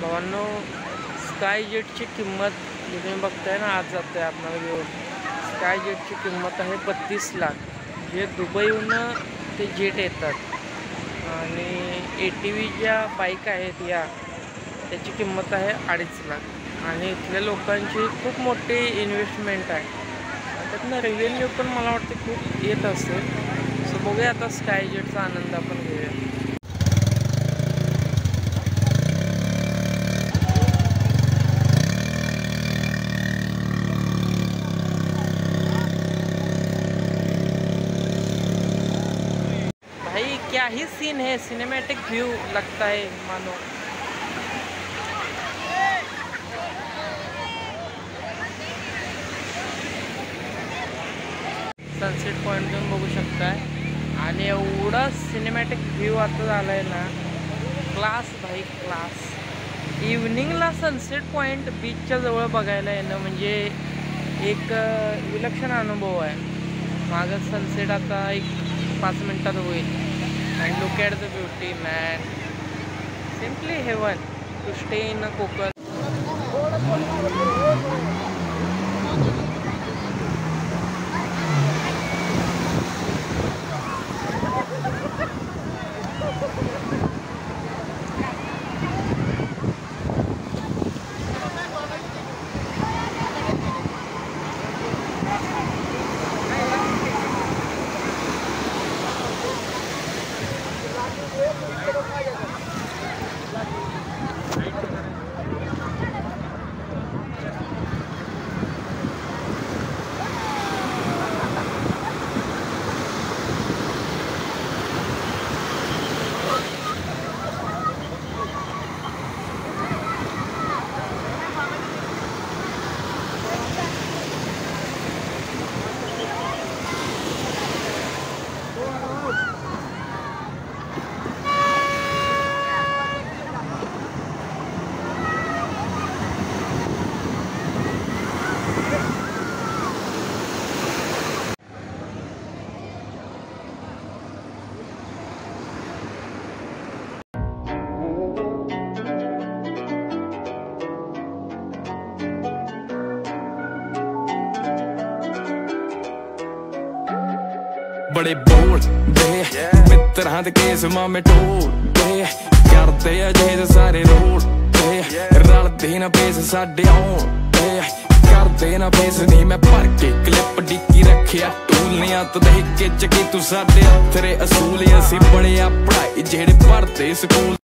भावांनो, स्कायजेटची किंमत जी तुम्ही बघताय ना, आज जाते आपल्याला घेऊन. स्कायजेटची किंमत आहे 32 लाख. जे दुबईहून ते जेट येतात आणि ATV ज्या बाईक आहेत या त्याची किंमत आहे 2.5 लाख. आणि इथल्या लोकांची खूप मोठी इन्व्हेस्टमेंट आहे. त्यातनं रेव्हेन्यू पण मला वाटतं खूप येत असेल. सो बघूया आता स्कायजेटचा आनंद आपण घेऊया. भाई क्या ही सीन है, सिनेमैटिक व्यू लगता है मानो. सनसेट पॉइंट तुम्ही बघू शकताय आणि एवढा सिनेमॅटिक व्ह्यू आता झाला आहे ना, क्लास भाई क्लास. इव्हनिंगला सनसेट पॉइंट बीचच्या जवळ बघायला येणं म्हणजे एक विलक्षण अनुभव आहे. मागं सनसेट आता एक 5 मिनिटात होईल. And look at the beauty man, simply heaven to stay in a Konkan. बड़े बोलदे मित्तरां दे केस मामे ढोलदे, करदे अजेज सारे रोलदे, रलदे ना पेस साडे औंदे, करदे ना पेस नहीं मैं भर के क्लिप डिक्की रखेआ टूलियां तो देख के चकी तू साडे अत्थरे असूल. असीं बड़े आ पढ़ाई जेहड़े पढ़दे स्कूल.